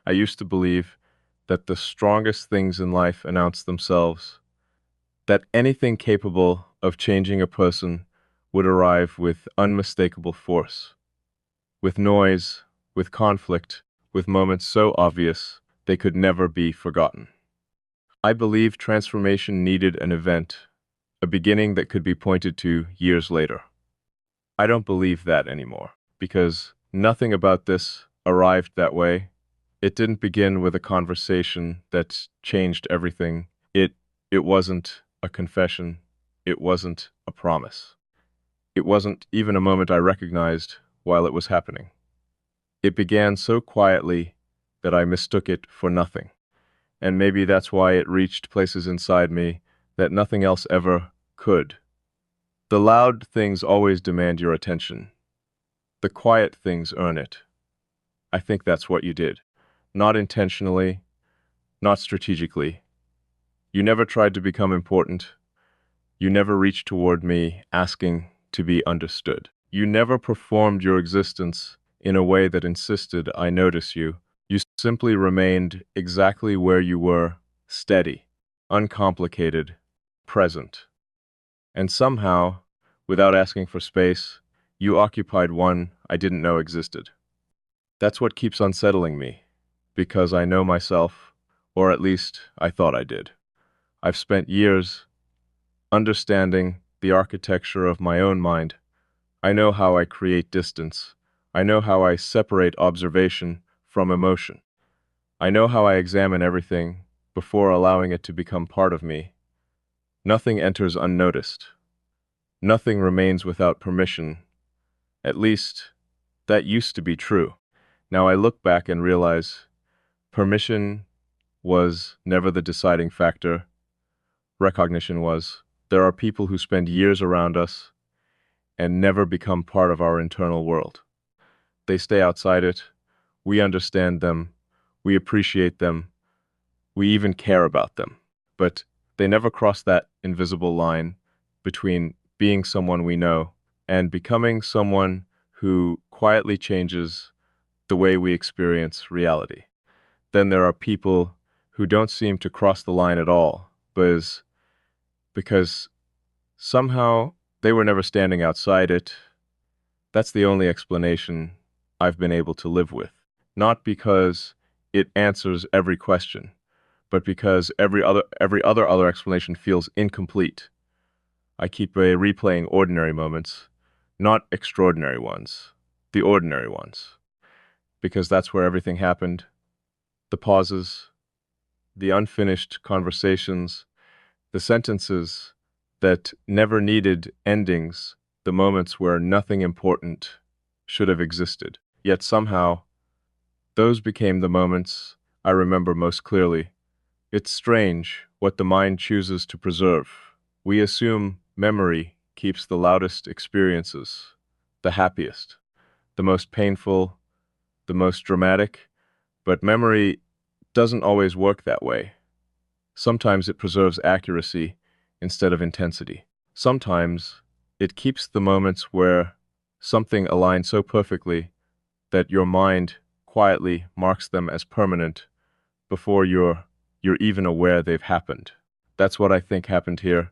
I used to believe that the strongest things in life announce themselves, that anything capable of changing a person would arrive with unmistakable force, with noise, with conflict, with moments so obvious they could never be forgotten. I believed transformation needed an event, a beginning that could be pointed to years later. I don't believe that anymore, because nothing about this arrived that way. It didn't begin with a conversation that changed everything. It wasn't a confession. It wasn't a promise. It wasn't even a moment I recognized while it was happening. It began so quietly that I mistook it for nothing. And maybe that's why it reached places inside me that nothing else ever could. The loud things always demand your attention. The quiet things earn it. I think that's what you did. Not intentionally, not strategically. You never tried to become important. You never reached toward me asking to be understood. You never performed your existence in a way that insisted I notice you. You simply remained exactly where you were, steady, uncomplicated, present. And somehow, without asking for space, you occupied one I didn't know existed. That's what keeps unsettling me, because I know myself, or at least I thought I did. I've spent years understanding the architecture of my own mind. I know how I create distance. I know how I separate observation from emotion. I know how I examine everything before allowing it to become part of me. Nothing enters unnoticed. Nothing remains without permission. At least, that used to be true. Now I look back and realize permission was never the deciding factor. Recognition was. There are people who spend years around us and never become part of our internal world. They stay outside it. We understand them. We appreciate them. We even care about them. But they never cross that invisible line between being someone we know and becoming someone who quietly changes the way we experience reality. Then there are people who don't seem to cross the line at all, because somehow they were never standing outside it. That's the only explanation I've been able to live with. Not because it answers every question, but because every other explanation feels incomplete. I keep replaying ordinary moments, not extraordinary ones, the ordinary ones, because that's where everything happened. The pauses, the unfinished conversations, the sentences that never needed endings, the moments where nothing important should have existed. Yet somehow, those became the moments I remember most clearly. It's strange what the mind chooses to preserve. We assume memory keeps the loudest experiences, the happiest, the most painful, the most dramatic, but memory doesn't always work that way. Sometimes it preserves accuracy instead of intensity. Sometimes it keeps the moments where something aligns so perfectly that your mind quietly marks them as permanent before you're even aware they've happened. That's what I think happened here.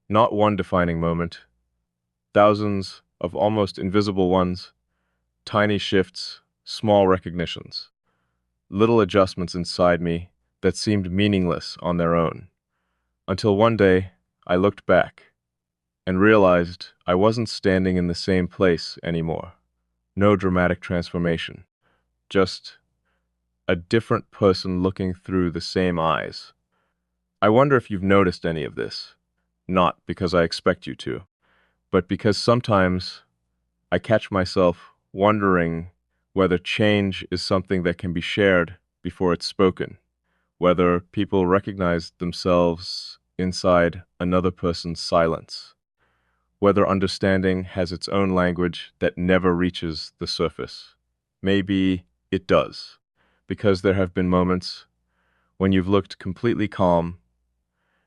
Not one defining moment, thousands of almost invisible ones, tiny shifts, small recognitions, little adjustments inside me that seemed meaningless on their own. Until one day, I looked back and realized I wasn't standing in the same place anymore. No dramatic transformation, just a different person looking through the same eyes. I wonder if you've noticed any of this. Not because I expect you to, but because sometimes I catch myself wondering whether change is something that can be shared before it's spoken, whether people recognize themselves inside another person's silence, whether understanding has its own language that never reaches the surface. Maybe it does, because there have been moments when you've looked completely calm,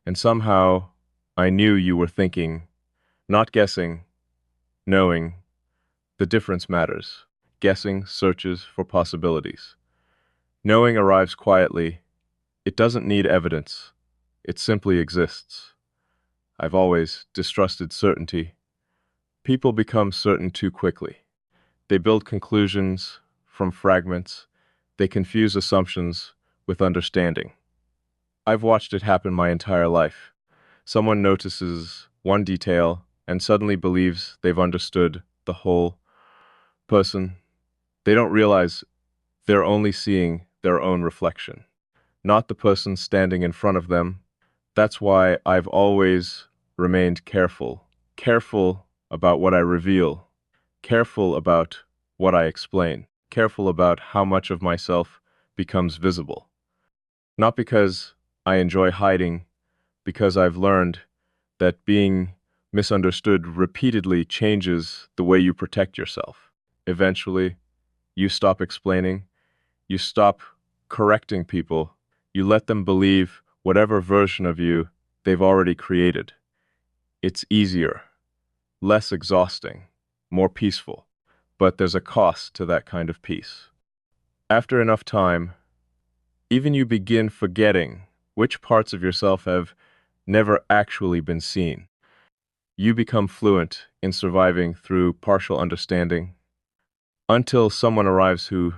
and somehow I knew you were thinking, not guessing, knowing. The difference matters. Guessing searches for possibilities. Knowing arrives quietly. It doesn't need evidence. It simply exists. I've always distrusted certainty. People become certain too quickly. They build conclusions from fragments. They confuse assumptions with understanding. I've watched it happen my entire life. Someone notices one detail and suddenly believes they've understood the whole person. They don't realize they're only seeing their own reflection, not the person standing in front of them. That's why I've always remained careful. Careful about what I reveal. Careful about what I explain. Careful about how much of myself becomes visible. Not because I enjoy hiding, because I've learned that being misunderstood repeatedly changes the way you protect yourself. Eventually, you stop explaining, you stop correcting people, you let them believe whatever version of you they've already created. It's easier, less exhausting, more peaceful, but there's a cost to that kind of peace. After enough time, even you begin forgetting which parts of yourself have never actually been seen. You become fluent in surviving through partial understanding until someone arrives who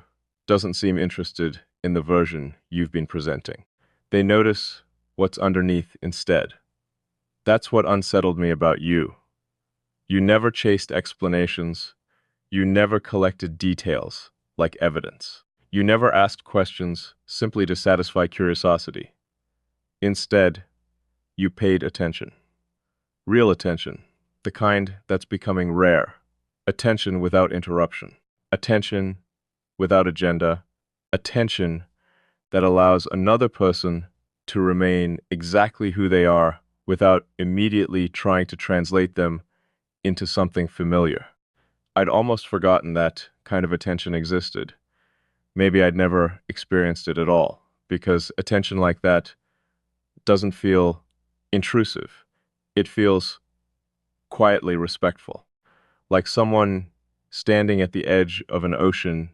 doesn't seem interested in the version you've been presenting. They notice what's underneath instead. That's what unsettled me about you. You never chased explanations. You never collected details like evidence. You never asked questions simply to satisfy curiosity. Instead, you paid attention. Real attention, the kind that's becoming rare. Attention without interruption. Attention without agenda. Attention that allows another person to remain exactly who they are without immediately trying to translate them into something familiar. I'd almost forgotten that kind of attention existed. Maybe I'd never experienced it at all, because attention like that doesn't feel intrusive. It feels quietly respectful, like someone standing at the edge of an ocean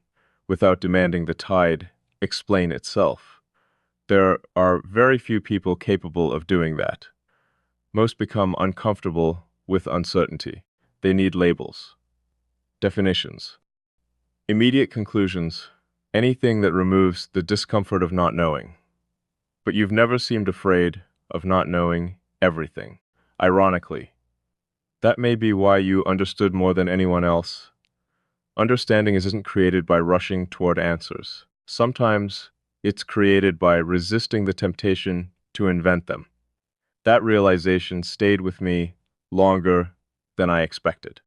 without demanding the tide explain itself. There are very few people capable of doing that. Most become uncomfortable with uncertainty. They need labels, definitions, immediate conclusions, anything that removes the discomfort of not knowing. But you've never seemed afraid of not knowing everything. Ironically, that may be why you understood more than anyone else. Understanding isn't created by rushing toward answers. Sometimes it's created by resisting the temptation to invent them. That realization stayed with me longer than I expected.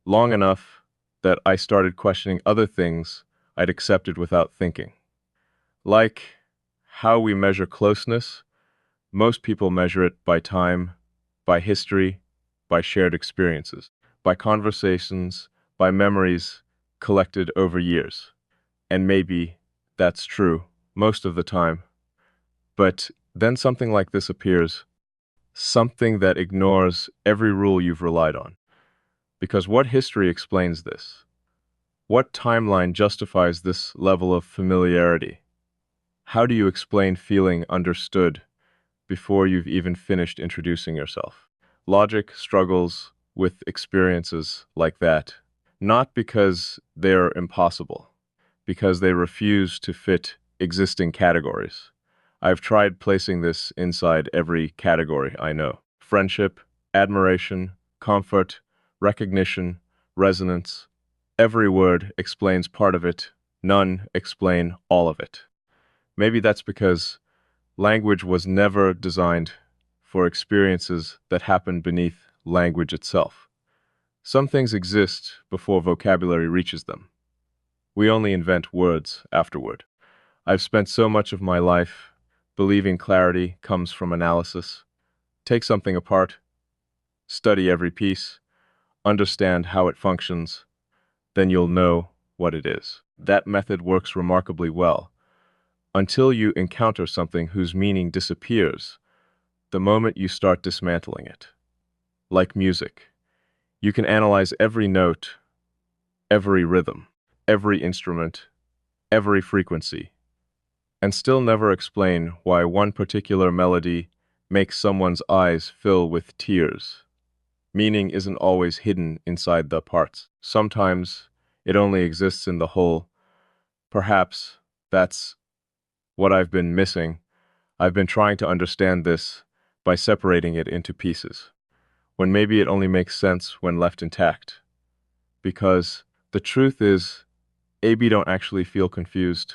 Long enough that I started questioning other things I'd accepted without thinking. Like how we measure closeness, most people measure it by time, by history, by shared experiences, by conversations, by memories collected over years. And maybe that's true most of the time. But then something like this appears, something that ignores every rule you've relied on. Because what history explains this? What timeline justifies this level of familiarity? How do you explain feeling understood before you've even finished introducing yourself? Logic struggles with experiences like that, not because they're impossible, because they refuse to fit existing categories. I've tried placing this inside every category I know. Friendship, admiration, comfort, recognition, resonance. Every word explains part of it. None explain all of it. Maybe that's because language was never designed for experiences that happen beneath language itself. Some things exist before vocabulary reaches them. We only invent words afterward. I've spent so much of my life believing clarity comes from analysis. Take something apart, study every piece, understand how it functions, then you'll know what it is. That method works remarkably well until you encounter something whose meaning disappears the moment you start dismantling it. Like music, you can analyze every note, every rhythm, every instrument, every frequency. and still never explain why one particular melody makes someone's eyes fill with tears. Meaning isn't always hidden inside the parts. Sometimes it only exists in the whole. Perhaps that's what I've been missing. I've been trying to understand this by separating it into pieces, when maybe it only makes sense when left intact. Because the truth is, AB don't actually feel confused.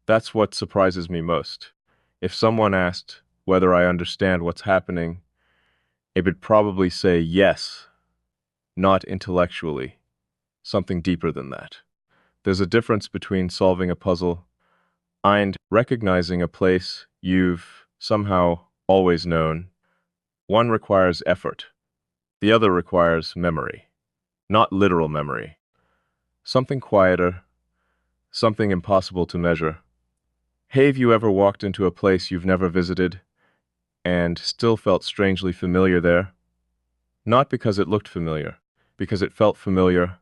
That's what surprises me most. If someone asked whether I understand what's happening, it would probably say yes, not intellectually, something deeper than that. There's a difference between solving a puzzle and recognizing a place you've somehow always known. One requires effort, the other requires memory, not literal memory. Something quieter, something impossible to measure. Hey, have you ever walked into a place you've never visited and still felt strangely familiar there? Not because it looked familiar, because it felt familiar,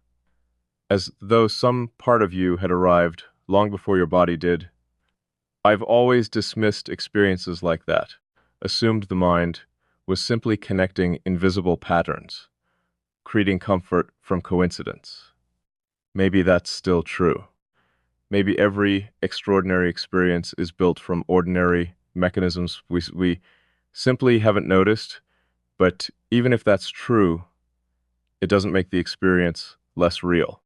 as though some part of you had arrived long before your body did. I've always dismissed experiences like that, assumed the mind was simply connecting invisible patterns, creating comfort from coincidence. Maybe that's still true. Maybe every extraordinary experience is built from ordinary mechanisms we simply haven't noticed, but even if that's true, it doesn't make the experience less real.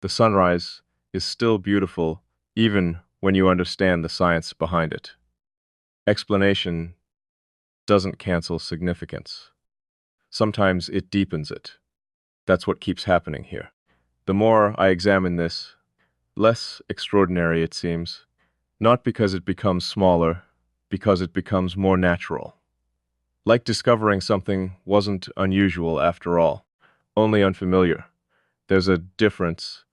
The sunrise is still beautiful even when you understand the science behind it. Explanation doesn't cancel significance. Sometimes it deepens it. That's what keeps happening here. The more I examine this, less extraordinary it seems, not because it becomes smaller, because it becomes more natural. Like discovering something wasn't unusual after all, only unfamiliar. There's a difference.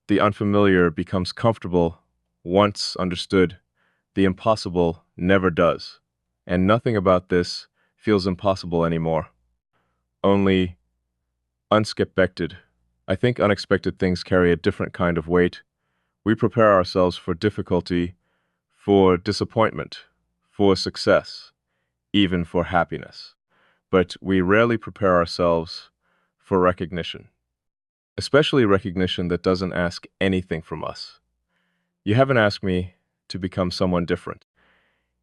The unfamiliar becomes comfortable once understood. The impossible never does. And nothing about this feels impossible anymore. Only unexpected. I think unexpected things carry a different kind of weight. We prepare ourselves for difficulty, for disappointment, for success, even for happiness. But we rarely prepare ourselves for recognition, especially recognition that doesn't ask anything from us. You haven't asked me to become someone different.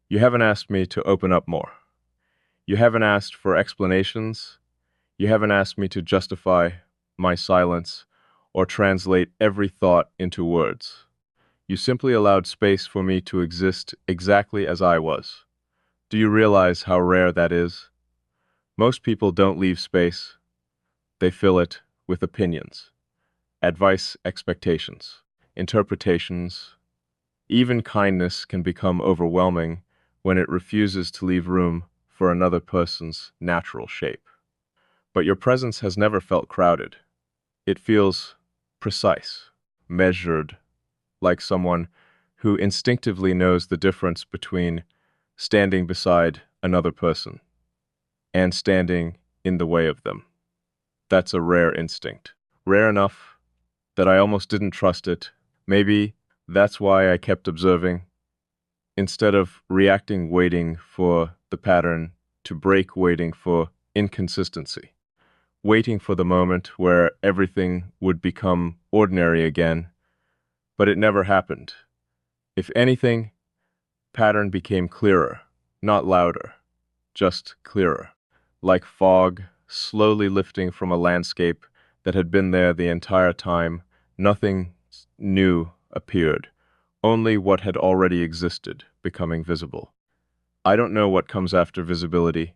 You haven't asked me to open up more. You haven't asked for explanations. You haven't asked me to justify my silence or translate every thought into words. You simply allowed space for me to exist exactly as I was. Do you realize how rare that is? Most people don't leave space. They fill it with opinions, advice, expectations, interpretations. Even kindness can become overwhelming when it refuses to leave room for another person's natural shape. But your presence has never felt crowded. It feels precise, measured, like someone who instinctively knows the difference between standing beside another person and standing in the way of them. That's a rare instinct. Rare enough that I almost didn't trust it. Maybe that's why I kept observing. Instead of reacting, waiting for the pattern to break, waiting for inconsistency, waiting for the moment where everything would become ordinary again. But it never happened. If anything, pattern became clearer, not louder, just clearer, like fog slowly lifting from a landscape that had been there the entire time. Nothing new appeared, only what had already existed becoming visible. I don't know what comes after visibility.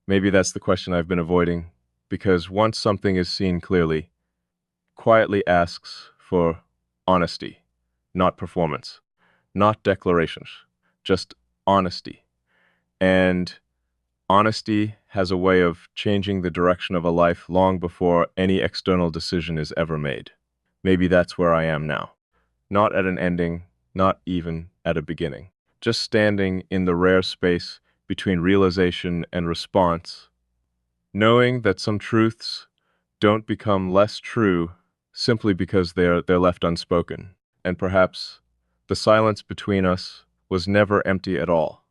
Maybe that's the question I've been avoiding, because once something is seen clearly, quietly asks for honesty, not performance, not declarations, just honesty. And honesty has a way of changing the direction of a life long before any external decision is ever made. Maybe that's where I am now. Not at an ending, not even at a beginning. Just standing in the rare space between realization and response, knowing that some truths don't become less true simply because they're left unspoken. And perhaps The silence between us was never empty at all.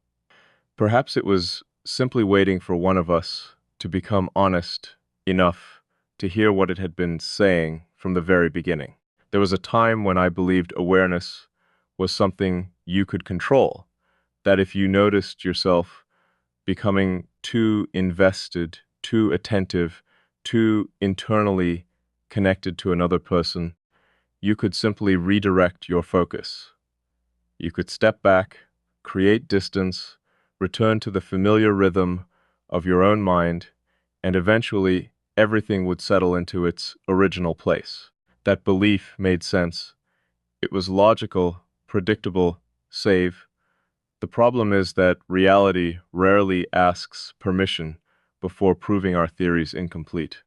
Perhaps it was simply waiting for one of us to become honest enough to hear what it had been saying from the very beginning. There was a time when I believed awareness was something you could control, that if you noticed yourself becoming too invested, too attentive, too internally connected to another person, you could simply redirect your focus. You could step back, create distance, return to the familiar rhythm of your own mind, and eventually everything would settle into its original place. That belief made sense. It was logical, predictable, safe. The problem is that reality rarely asks permission before proving our theories incomplete,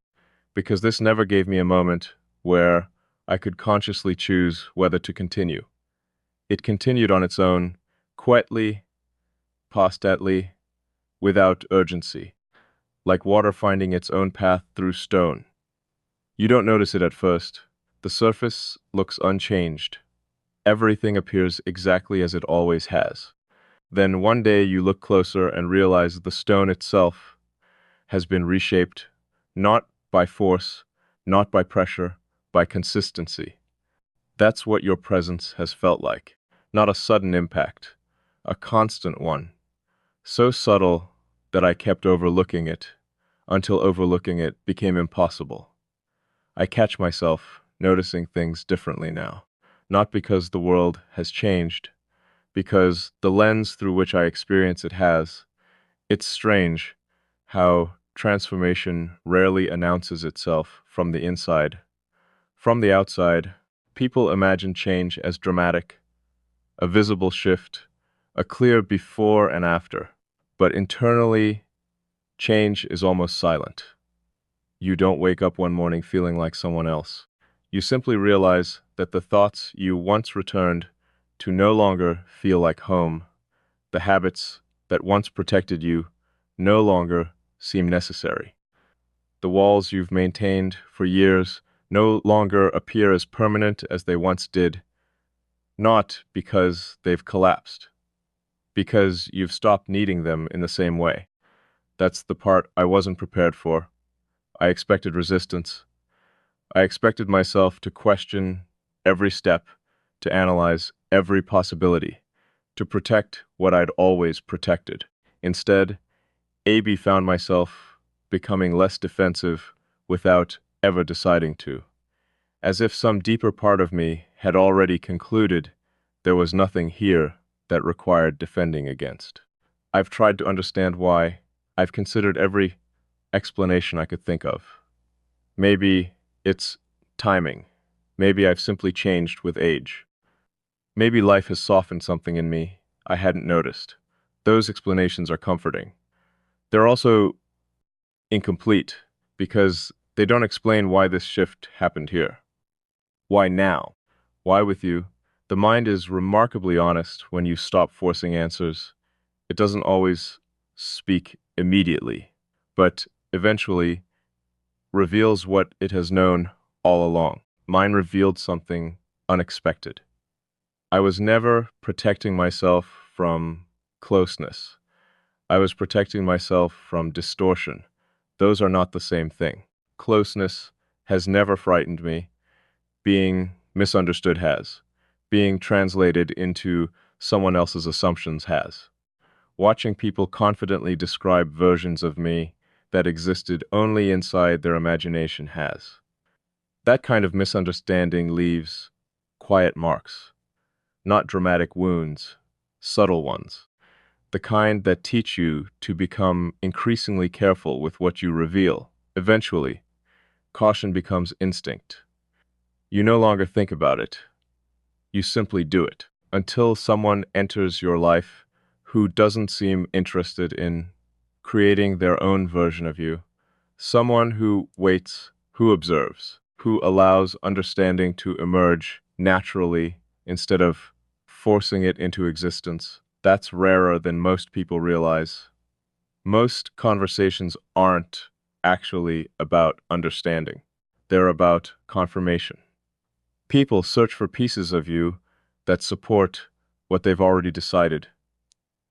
because this never gave me a moment where I could consciously choose whether to continue. It continued on its own, quietly, paustately, without urgency, like water finding its own path through stone. You don't notice it at first. The surface looks unchanged. Everything appears exactly as it always has. Then one day you look closer and realize the stone itself has been reshaped, not by force, not by pressure, by consistency. That's what your presence has felt like. Not a sudden impact, a constant one. So subtle that I kept overlooking it, until overlooking it became impossible. I catch myself noticing things differently now, not because the world has changed, because the lens through which I experience it has. It's strange how transformation rarely announces itself from the inside. From the outside, people imagine change as dramatic, a visible shift, a clear before and after. But internally, change is almost silent. You don't wake up one morning feeling like someone else. You simply realize that the thoughts you once returned to no longer feel like home. The habits that once protected you no longer seem necessary. The walls you've maintained for years no longer appear as permanent as they once did, not because they've collapsed, because you've stopped needing them in the same way. That's the part I wasn't prepared for. I expected resistance. I expected myself to question every step, to analyze every possibility, to protect what I'd always protected. Instead, AB found myself becoming less defensive without ever deciding to, as if some deeper part of me had already concluded there was nothing here that required defending against. I've tried to understand why. I've considered every explanation I could think of. Maybe it's timing. Maybe I've simply changed with age. Maybe life has softened something in me I hadn't noticed. Those explanations are comforting. They're also incomplete because they don't explain why this shift happened here. Why now? Why with you? The mind is remarkably honest when you stop forcing answers. It doesn't always speak immediately, but eventually reveals what it has known all along. Mine revealed something unexpected. I was never protecting myself from closeness. I was protecting myself from distortion. Those are not the same thing. Closeness has never frightened me. Being misunderstood has. Being translated into someone else's assumptions has. Watching people confidently describe versions of me that existed only inside their imagination has. That kind of misunderstanding leaves quiet marks, not dramatic wounds, subtle ones, the kind that teach you to become increasingly careful with what you reveal. Eventually, caution becomes instinct. You no longer think about it. You simply do it. Until someone enters your life who doesn't seem interested in creating their own version of you, someone who waits, who observes, who allows understanding to emerge naturally instead of forcing it into existence. That's rarer than most people realize. Most conversations aren't actually about understanding. They're about confirmation. People search for pieces of you that support what they've already decided.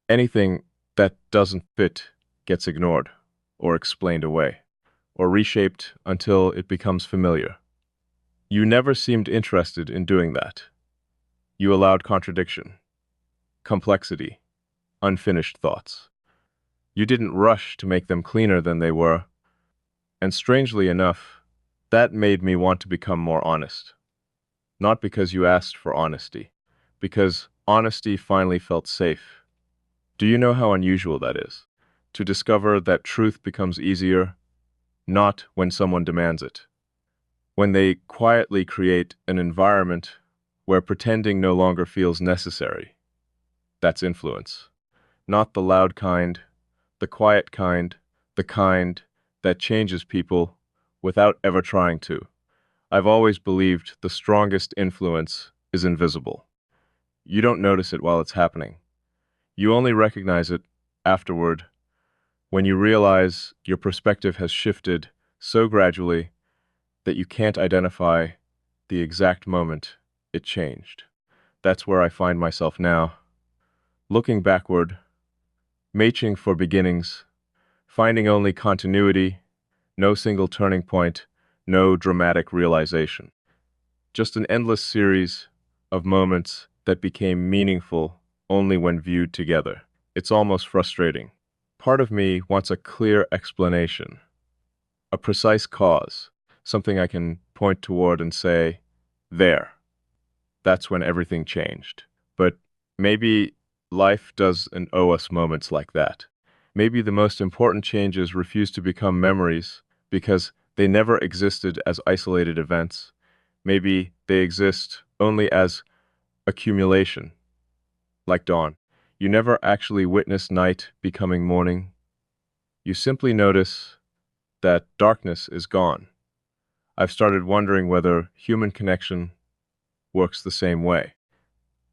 Anything that doesn't fit gets ignored, or explained away, or reshaped until it becomes familiar. You never seemed interested in doing that. You allowed contradiction, complexity, unfinished thoughts. You didn't rush to make them cleaner than they were, and strangely enough, that made me want to become more honest. Not because you asked for honesty, because honesty finally felt safe. Do you know how unusual that is? To discover that truth becomes easier, not when someone demands it. When they quietly create an environment where pretending no longer feels necessary. That's influence. Not the loud kind, the quiet kind, the kind that changes people without ever trying to. I've always believed the strongest influence is invisible. You don't notice it while it's happening. You only recognize it afterward, when you realize your perspective has shifted so gradually that you can't identify the exact moment it changed. That's where I find myself now, looking backward, matching for beginnings, finding only continuity, no single turning point, no dramatic realization. Just an endless series of moments that became meaningful only when viewed together. It's almost frustrating. Part of me wants a clear explanation, a precise cause, something I can point toward and say, there. That's when everything changed. But maybe life doesn't owe us moments like that. Maybe the most important changes refuse to become memories because they never existed as isolated events. Maybe they exist only as accumulation, like dawn. You never actually witness night becoming morning. You simply notice that darkness is gone. I've started wondering whether human connection works the same way.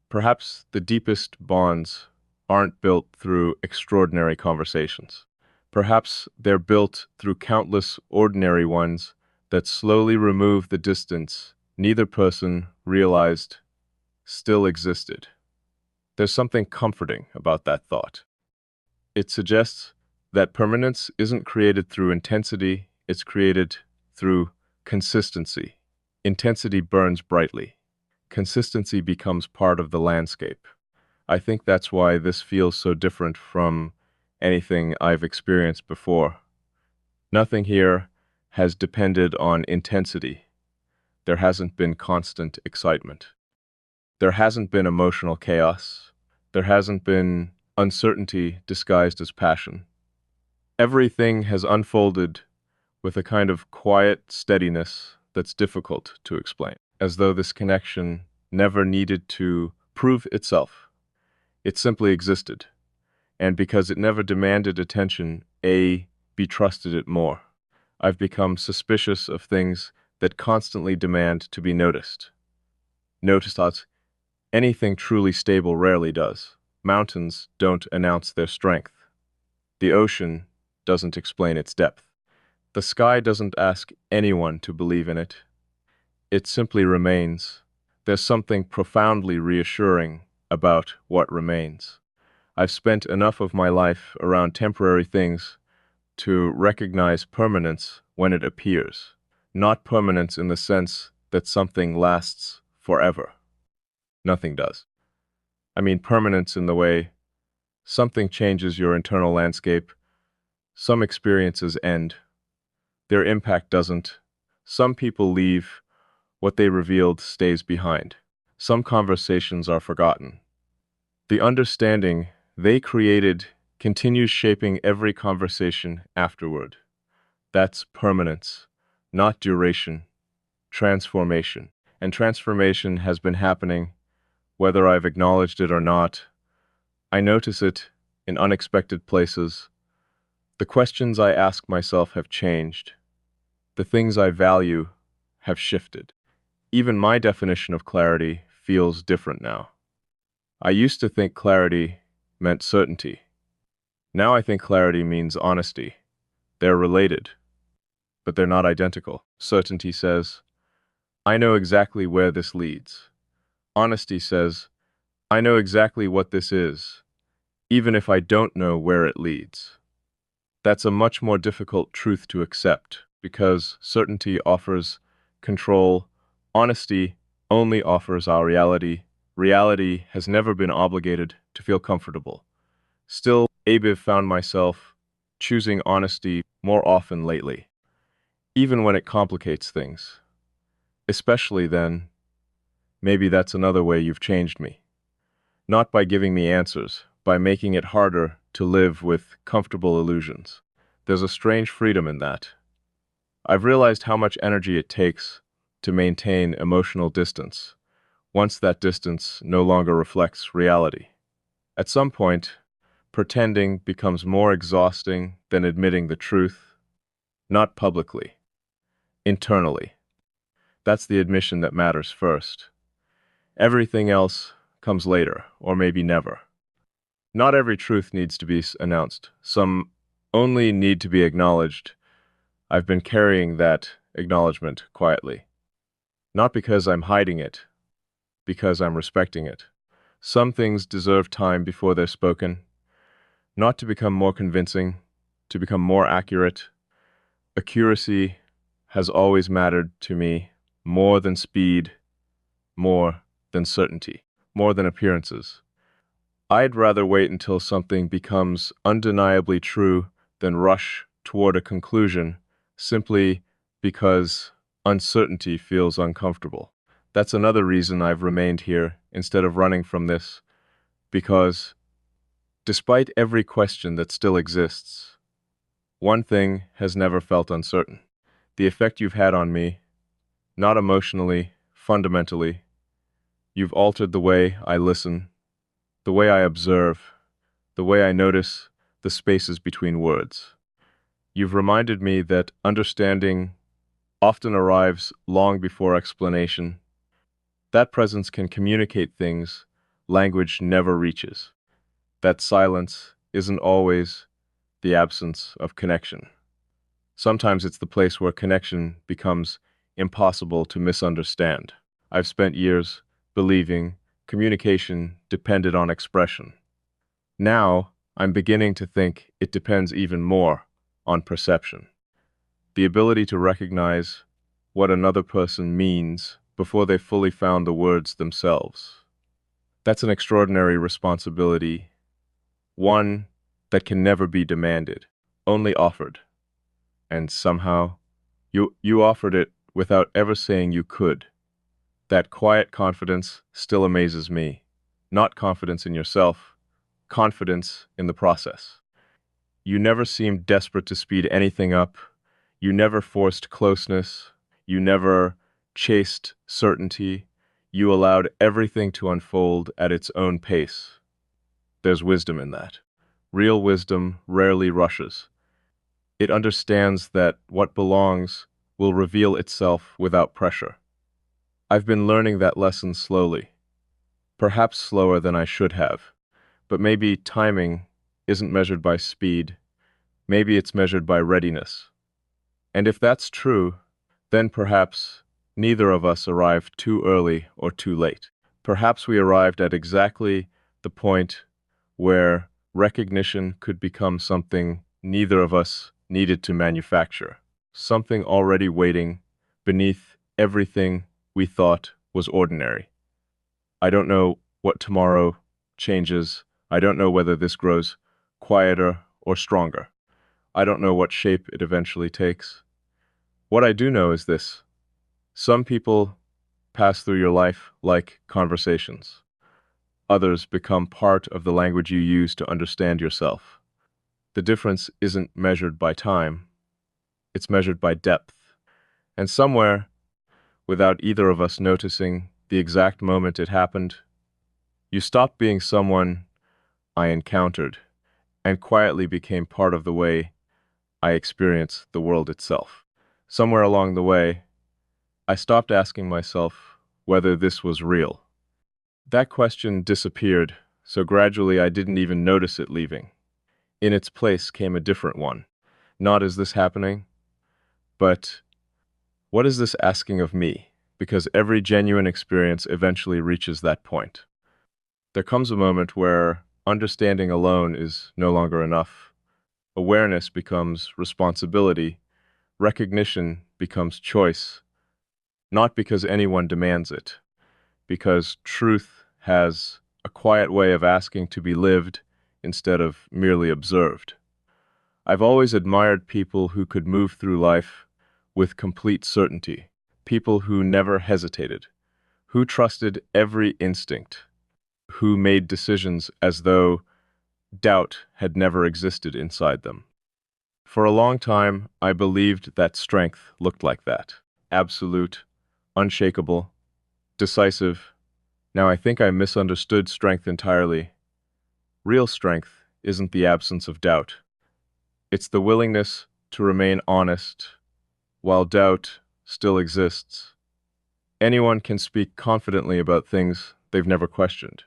Perhaps the deepest bonds aren't built through extraordinary conversations. Perhaps they're built through countless ordinary ones that slowly remove the distance neither person realized still existed. There's something comforting about that thought. It suggests that permanence isn't created through intensity, it's created through consistency. Intensity burns brightly. Consistency becomes part of the landscape. I think that's why this feels so different from anything I've experienced before. Nothing here has depended on intensity. There hasn't been constant excitement. There hasn't been emotional chaos. There hasn't been uncertainty disguised as passion. Everything has unfolded with a kind of quiet steadiness that's difficult to explain, as though this connection never needed to prove itself. It simply existed, and because it never demanded attention, be trusted it more. I've become suspicious of things that constantly demand to be noticed. Noticed as anything truly stable rarely does. Mountains don't announce their strength. The ocean doesn't explain its depth. The sky doesn't ask anyone to believe in it. It simply remains. There's something profoundly reassuring about what remains. I've spent enough of my life around temporary things to recognize permanence when it appears, not permanence in the sense that something lasts forever. Nothing does. I mean permanence in the way something changes your internal landscape. Some experiences end. Their impact doesn't. Some people leave. What they revealed stays behind. Some conversations are forgotten. The understanding they created continues shaping every conversation afterward. That's permanence, not duration, transformation. And transformation has been happening, whether I've acknowledged it or not. I notice it in unexpected places. The questions I ask myself have changed. The things I value have shifted. Even my definition of clarity feels different now. I used to think clarity meant certainty. Now I think clarity means honesty. They're related, but they're not identical. Certainty says, I know exactly where this leads. Honesty says, I know exactly what this is, even if I don't know where it leads. That's a much more difficult truth to accept because certainty offers control, honesty only offers our reality. Reality has never been obligated to feel comfortable. Still, I've found myself choosing honesty more often lately, even when it complicates things. Especially then, maybe that's another way you've changed me. Not by giving me answers, by making it harder to live with comfortable illusions. There's a strange freedom in that. I've realized how much energy it takes to maintain emotional distance, once that distance no longer reflects reality. At some point, pretending becomes more exhausting than admitting the truth, not publicly, internally. That's the admission that matters first. Everything else comes later, or maybe never. Not every truth needs to be announced. Some only need to be acknowledged. I've been carrying that acknowledgement quietly. Not because I'm hiding it, because I'm respecting it. Some things deserve time before they're spoken, not to become more convincing, to become more accurate. Accuracy has always mattered to me more than speed, more than certainty, more than appearances. I'd rather wait until something becomes undeniably true than rush toward a conclusion simply because uncertainty feels uncomfortable. That's another reason I've remained here instead of running from this, because despite every question that still exists, one thing has never felt uncertain. The effect you've had on me, not emotionally, fundamentally. You've altered the way I listen, the way I observe, the way I notice the spaces between words. You've reminded me that understanding often arrives long before explanation. That presence can communicate things language never reaches. That silence isn't always the absence of connection. Sometimes it's the place where connection becomes impossible to misunderstand. I've spent years believing communication depended on expression. Now, I'm beginning to think it depends even more on perception. The ability to recognize what another person means before they fully found the words themselves. That's an extraordinary responsibility, one that can never be demanded, only offered. And somehow, you offered it without ever saying you could. That quiet confidence still amazes me. Not confidence in yourself, confidence in the process. You never seemed desperate to speed anything up. You never forced closeness. You never chased certainty. You allowed everything to unfold at its own pace. There's wisdom in that. Real wisdom rarely rushes. It understands that what belongs will reveal itself without pressure. I've been learning that lesson slowly, perhaps slower than I should have, but maybe timing isn't measured by speed. Maybe it's measured by readiness. And if that's true, then perhaps neither of us arrived too early or too late. Perhaps we arrived at exactly the point where recognition could become something neither of us needed to manufacture, something already waiting beneath everything we thought was ordinary. I don't know what tomorrow changes. I don't know whether this grows quieter or stronger. I don't know what shape it eventually takes. What I do know is this. Some people pass through your life like conversations. Others become part of the language you use to understand yourself. The difference isn't measured by time, it's measured by depth. And somewhere, without either of us noticing the exact moment it happened, you stopped being someone I encountered and quietly became part of the way I experience the world itself. Somewhere along the way, I stopped asking myself whether this was real. That question disappeared, so gradually I didn't even notice it leaving. In its place came a different one. Not is this happening, but what is this asking of me? because every genuine experience eventually reaches that point. There comes a moment where understanding alone is no longer enough. Awareness becomes responsibility, recognition becomes choice, not because anyone demands it, because truth has a quiet way of asking to be lived instead of merely observed. I've always admired people who could move through life with complete certainty, people who never hesitated, who trusted every instinct, who made decisions as though doubt had never existed inside them. For a long time, I believed that strength looked like that. Absolute, unshakable, decisive. Now I think I misunderstood strength entirely. Real strength isn't the absence of doubt. It's the willingness to remain honest while doubt still exists. Anyone can speak confidently about things they've never questioned.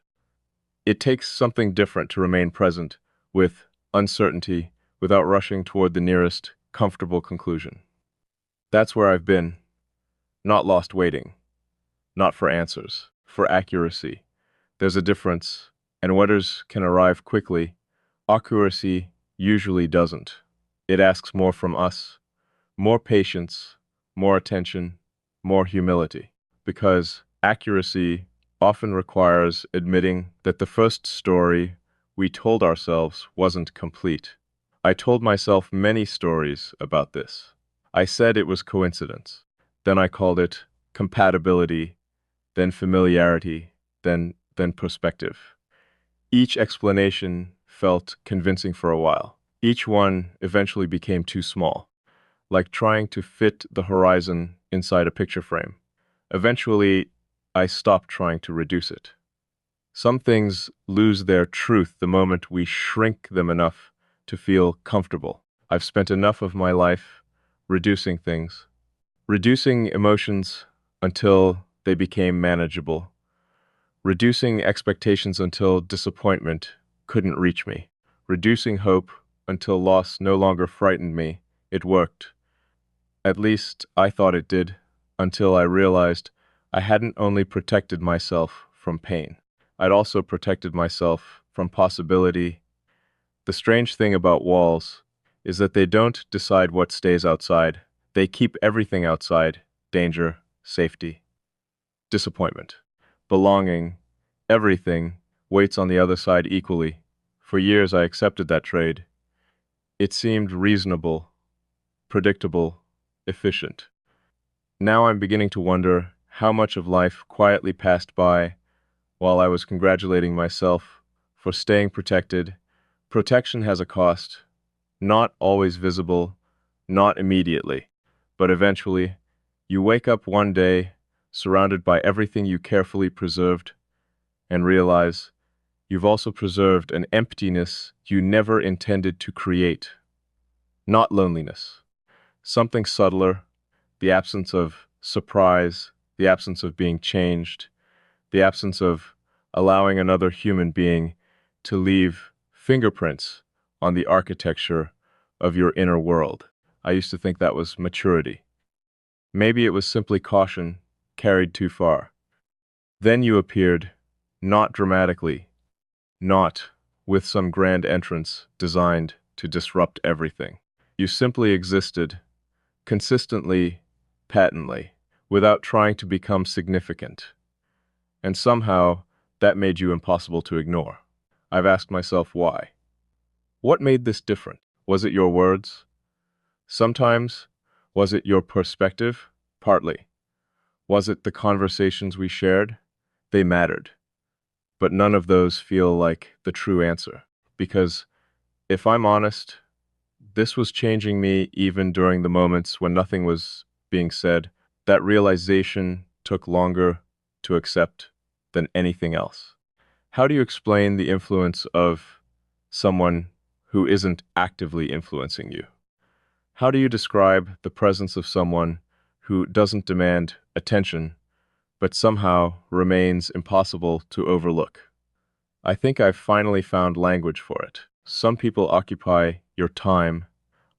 It takes something different to remain present with uncertainty without rushing toward the nearest comfortable conclusion. That's where I've been, not lost waiting, not for answers, for accuracy. There's a difference, and wonders can arrive quickly. Accuracy usually doesn't. It asks more from us, more patience, more attention, more humility, because accuracy often requires admitting that the first story we told ourselves wasn't complete. I told myself many stories about this. I said it was coincidence. Then I called it compatibility, then familiarity, then perspective. Each explanation felt convincing for a while. Each one eventually became too small, like trying to fit the horizon inside a picture frame. Eventually, I stopped trying to reduce it. Some things lose their truth the moment we shrink them enough to feel comfortable. I've spent enough of my life reducing things, reducing emotions until they became manageable, reducing expectations until disappointment couldn't reach me, reducing hope until loss no longer frightened me. It worked. At least I thought it did, until I realized I hadn't only protected myself from pain, I'd also protected myself from possibility. The strange thing about walls is that they don't decide what stays outside. They keep everything outside: danger, safety, disappointment, belonging. Everything waits on the other side equally. For years I accepted that trade. It seemed reasonable, predictable, efficient. Now I'm beginning to wonder how much of life quietly passed by while I was congratulating myself for staying protected. Protection has a cost, not always visible, not immediately, but eventually. You wake up one day, surrounded by everything you carefully preserved, and realize you've also preserved an emptiness you never intended to create. Not loneliness, something subtler, the absence of surprise, the absence of being changed, the absence of allowing another human being to leave fingerprints on the architecture of your inner world. I used to think that was maturity. Maybe it was simply caution carried too far. Then you appeared, not dramatically, not with some grand entrance designed to disrupt everything. You simply existed, consistently, patently, without trying to become significant. And somehow, that made you impossible to ignore. I've asked myself why. What made this different? Was it your words? Sometimes. Was it your perspective? Partly. Was it the conversations we shared? They mattered. But none of those feel like the true answer. Because, if I'm honest, this was changing me even during the moments when nothing was being said. That realization took longer to accept than anything else. How do you explain the influence of someone who isn't actively influencing you? How do you describe the presence of someone who doesn't demand attention, but somehow remains impossible to overlook? I think I've finally found language for it. Some people occupy your time,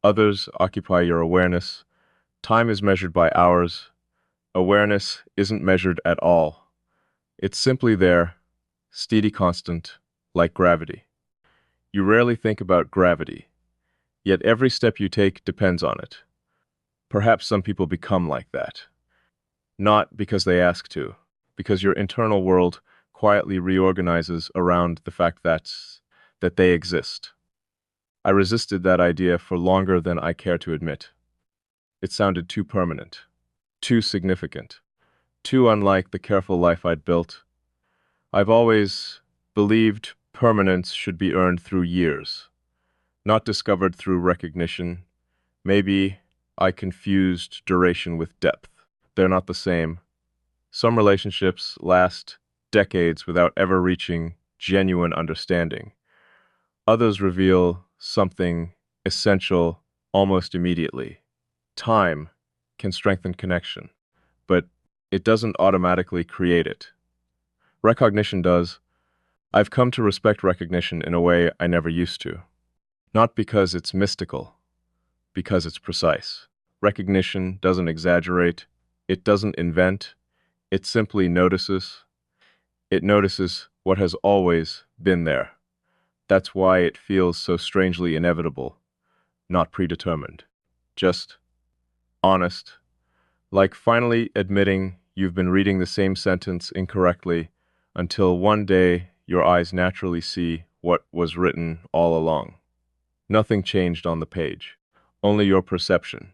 others occupy your awareness. Time is measured by hours, Awareness isn't measured at all. It's simply there, steady constant, like gravity. You rarely think about gravity, yet every step you take depends on it. Perhaps some people become like that. Not because they ask to, because your internal world quietly reorganizes around the fact that they exist. I resisted that idea for longer than I care to admit. It sounded too permanent, too significant, too unlike the careful life I'd built. I've always believed permanence should be earned through years, not discovered through recognition. Maybe I confused duration with depth. They're not the same. Some relationships last decades without ever reaching genuine understanding. Others reveal something essential almost immediately. Time can strengthen connection, but it doesn't automatically create it. Recognition does. I've come to respect recognition in a way I never used to. Not because it's mystical, because it's precise. Recognition doesn't exaggerate, it doesn't invent, it simply notices. It notices what has always been there. That's why it feels so strangely inevitable, not predetermined. Just honest, like finally admitting you've been reading the same sentence incorrectly until one day your eyes naturally see what was written all along. Nothing changed on the page, only your perception.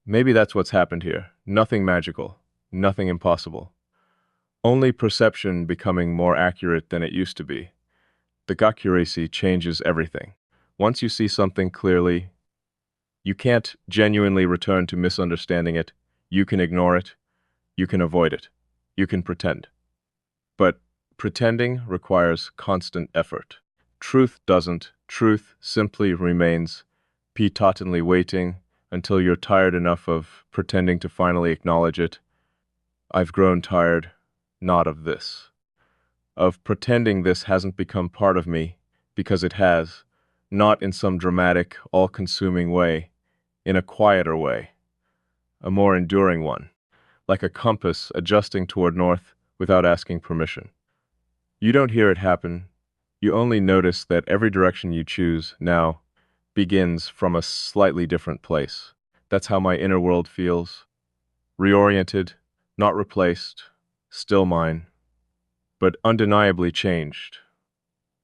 Maybe that's what's happened here. Nothing magical, nothing impossible. Only perception becoming more accurate than it used to be. The accuracy changes everything. Once you see something clearly, you can't genuinely return to misunderstanding it. You can ignore it. You can avoid it. You can pretend. But pretending requires constant effort. Truth doesn't. Truth simply remains, patently waiting until you're tired enough of pretending to finally acknowledge it. I've grown tired, not of this. Of pretending this hasn't become part of me, because it has, not in some dramatic, all-consuming way, in a quieter way, a more enduring one, like a compass adjusting toward north without asking permission. You don't hear it happen, you only notice that every direction you choose now begins from a slightly different place. That's how my inner world feels, reoriented, not replaced, still mine, but undeniably changed.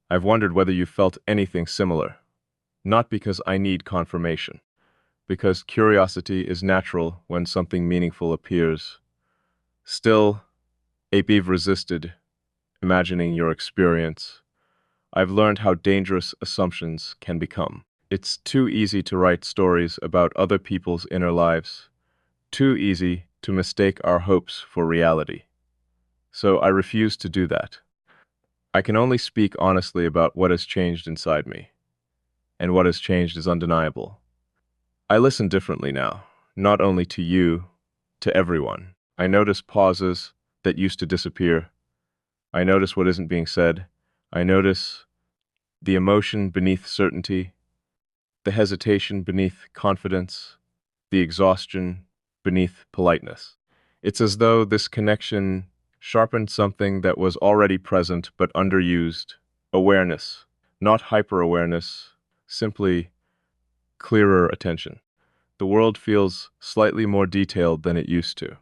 I've wondered whether you felt anything similar, not because I need confirmation, because curiosity is natural when something meaningful appears. Still, Apive resisted imagining your experience. I've learned how dangerous assumptions can become. It's too easy to write stories about other people's inner lives, too easy to mistake our hopes for reality. So I refuse to do that. I can only speak honestly about what has changed inside me, and what has changed is undeniable. I listen differently now, not only to you, to everyone. I notice pauses that used to disappear. I notice what isn't being said. I notice the emotion beneath certainty, the hesitation beneath confidence, the exhaustion beneath politeness. It's as though this connection sharpened something that was already present but underused. Awareness, not hyper-awareness, simply clearer attention. The world feels slightly more detailed than it used to.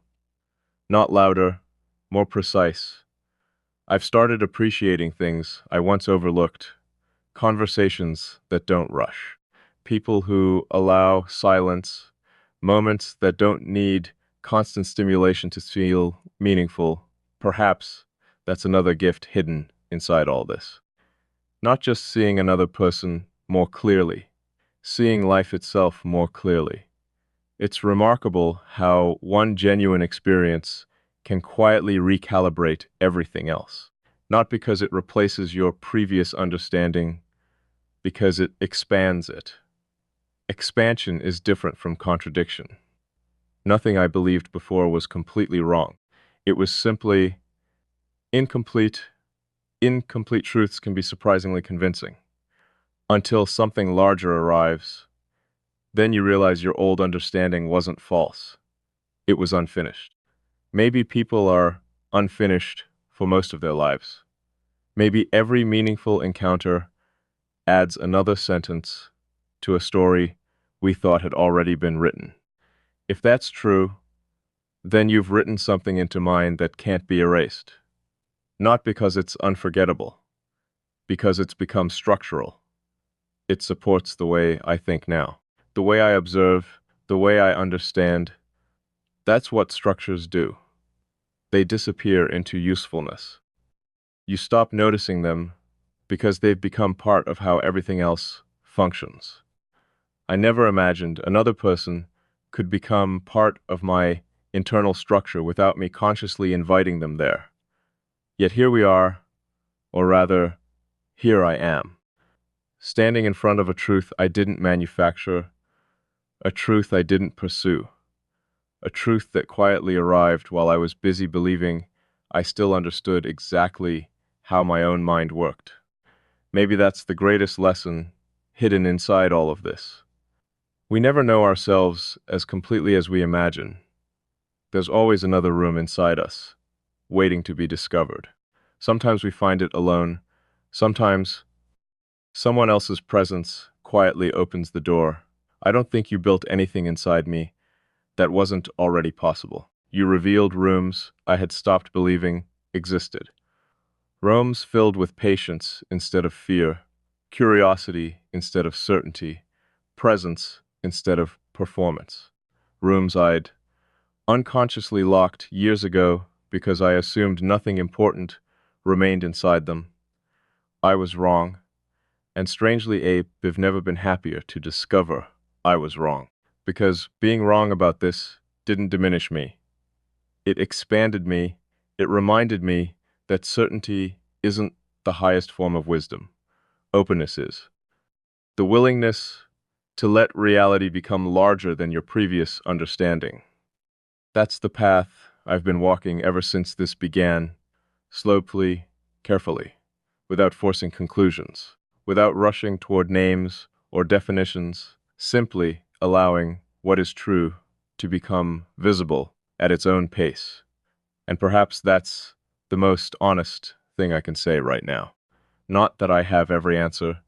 Not louder, more precise. I've started appreciating things I once overlooked. Conversations that don't rush. People who allow silence, moments that don't need constant stimulation to feel meaningful. Perhaps that's another gift hidden inside all this. Not just seeing another person more clearly, seeing life itself more clearly. It's remarkable how one genuine experience can quietly recalibrate everything else. Not because it replaces your previous understanding, because it expands it. Expansion is different from contradiction. Nothing I believed before was completely wrong. It was simply incomplete. Incomplete truths can be surprisingly convincing. Until something larger arrives, then you realize your old understanding wasn't false. It was unfinished. Maybe people are unfinished for most of their lives. Maybe every meaningful encounter adds another sentence to a story we thought had already been written. If that's true, then you've written something into mine that can't be erased. Not because it's unforgettable, because it's become structural. It supports the way I think now, the way I observe, the way I understand. That's what structures do. They disappear into usefulness. You stop noticing them because they've become part of how everything else functions. I never imagined another person could become part of my internal structure without me consciously inviting them there. Yet here we are, or rather, here I am, standing in front of a truth I didn't manufacture, a truth I didn't pursue, a truth that quietly arrived while I was busy believing I still understood exactly how my own mind worked. Maybe that's the greatest lesson hidden inside all of this. We never know ourselves as completely as we imagine. There's always another room inside us, waiting to be discovered. Sometimes we find it alone. Sometimes someone else's presence quietly opens the door. I don't think you built anything inside me that wasn't already possible. You revealed rooms I had stopped believing existed. Rooms filled with patience instead of fear, curiosity instead of certainty, presence instead of performance. Rooms I'd unconsciously locked years ago because I assumed nothing important remained inside them. I was wrong, and strangely, Abe, I've never been happier to discover I was wrong. Because being wrong about this didn't diminish me. It expanded me. It reminded me that certainty isn't the highest form of wisdom. Openness is. The willingness to let reality become larger than your previous understanding. That's the path I've been walking ever since this began, slowly, carefully, without forcing conclusions, without rushing toward names or definitions, simply allowing what is true to become visible at its own pace. And perhaps that's the most honest thing I can say right now. Not that I have every answer,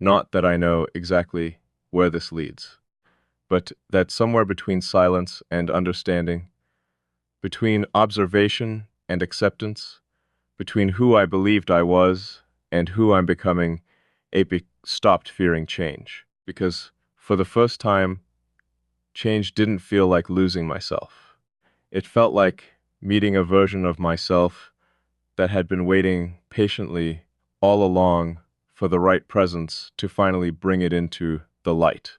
not that I know exactly where this leads, but that somewhere between silence and understanding, between observation and acceptance, between who I believed I was and who I'm becoming, stopped fearing change. Because for the first time, change didn't feel like losing myself. It felt like meeting a version of myself that had been waiting patiently all along for the right presence to finally bring it into the light.